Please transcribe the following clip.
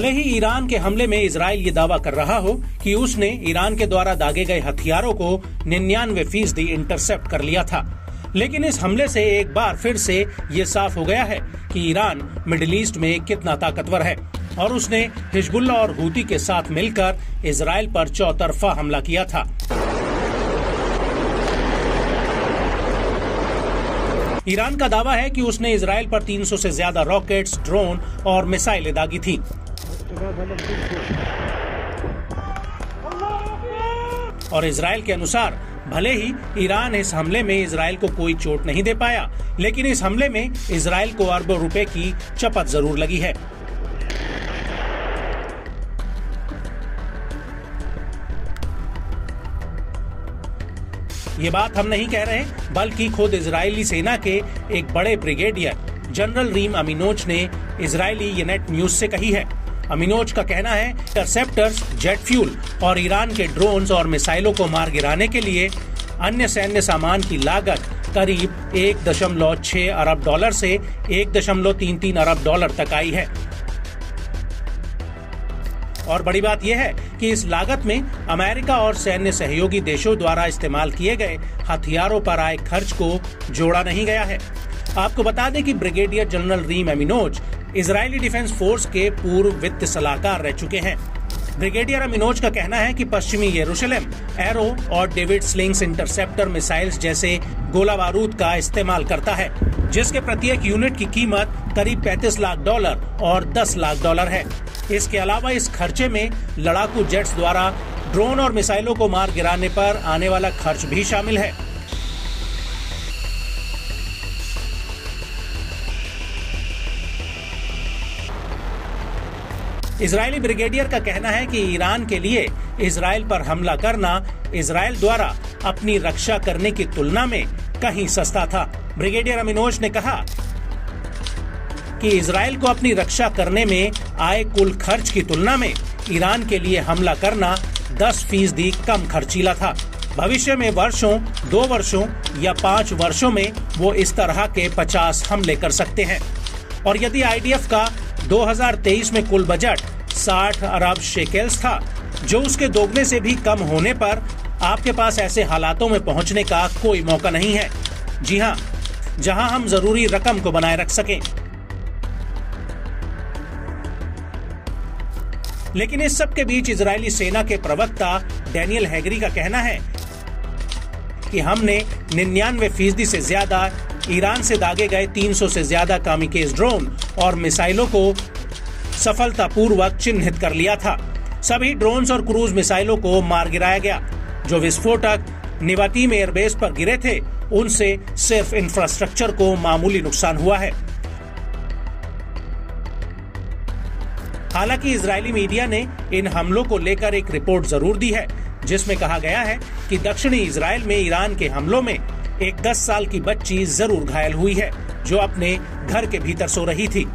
भले ही ईरान के हमले में इजराइल ये दावा कर रहा हो कि उसने ईरान के द्वारा दागे गए हथियारों को 99% इंटरसेप्ट कर लिया था, लेकिन इस हमले से एक बार फिर से ये साफ हो गया है कि ईरान मिडिल ईस्ट में कितना ताकतवर है और उसने हिजबुल्लाह और हूती के साथ मिलकर इजराइल पर चौतरफा हमला किया था। ईरान का दावा है कि उसने इजराइल पर 300 से ज्यादा रॉकेट्स, ड्रोन और मिसाइलें दागी थी। और इजराइल के अनुसार भले ही ईरान इस हमले में इजराइल को कोई चोट नहीं दे पाया, लेकिन इस हमले में इजराइल को अरबों रुपए की चपत जरूर लगी है। ये बात हम नहीं कह रहे, बल्कि खुद इजरायली सेना के एक बड़े ब्रिगेडियर जनरल रीम अमीनोज ने इजरायली येनेट न्यूज से कही है। अमीनोज का कहना है इंटरसेप्टर्स, जेट फ्यूल और ईरान के ड्रोन्स और मिसाइलों को मार गिराने के लिए अन्य सैन्य सामान की लागत करीब 1.6 अरब डॉलर से 1.33 अरब डॉलर तक आई है। और बड़ी बात यह है कि इस लागत में अमेरिका और सैन्य सहयोगी देशों द्वारा इस्तेमाल किए गए हथियारों पर आए खर्च को जोड़ा नहीं गया है। आपको बता दें कि brigadier general Reem Aminoach Israeli defence force के पूर्व वित्त सलाहकार रह चुके हैं। ब्रिगेडियर अमीनोज का कहना है कि पश्चिमी यरूशलेम एरो और डेविड स्लिंग्स इंटरसेप्टर मिसाइल्स जैसे गोला बारूद का इस्तेमाल करता है, जिसके प्रत्येक यूनिट की कीमत करीब 35 लाख डॉलर और 10 लाख डॉलर है। इसके अलावा इस खर्चे में लड़ाकू जेट्स द्वारा ड्रोन और मिसाइलों को मार गिराने पर आने वाला खर्च भी शामिल है। इजरायली ब्रिगेडियर का कहना है कि ईरान के लिए इजराइल पर हमला करना इजराइल द्वारा अपनी रक्षा करने की तुलना में कहीं सस्ता था। ब्रिगेडियर अमीनोज ने कहा कि इजराइल को अपनी रक्षा करने में आए कुल खर्च की तुलना में ईरान के लिए हमला करना 10% कम खर्चीला था। भविष्य में वर्षों, 2 वर्षों या 5 वर्षों में वो इस तरह के 50 हमले कर सकते हैं। और यदि आईडीएफ का 2023 में कुल बजट 60 अरब शेकेल्स था, जो उसके दोगुने से भी कम होने पर आपके पास ऐसे हालातों में पहुंचने का कोई मौका नहीं है। जी हाँ, जहां हम जरूरी रकम को बनाए रख सकें। लेकिन इस सब के बीच इजरायली सेना के प्रवक्ता डैनियल हैगरी का कहना है कि हमने 99% से ज्यादा ईरान से दागे गए 300 से ज्यादा कामिकेज ड्रोन और मिसाइलों को सफलतापूर्वक चिन्हित कर लिया था। सभी ड्रोन्स और क्रूज मिसाइलों को मार गिराया गया। जो विस्फोटक निवातीम एयरबेस पर गिरे थे, उनसे सिर्फ इंफ्रास्ट्रक्चर को मामूली नुकसान हुआ है। हालांकि इजरायली मीडिया ने इन हमलों को लेकर एक रिपोर्ट जरूर दी है, जिसमें कहा गया है कि दक्षिणी इजराइल में ईरान के हमलों में एक 10 साल की बच्ची जरूर घायल हुई है, जो अपने घर के भीतर सो रही थी।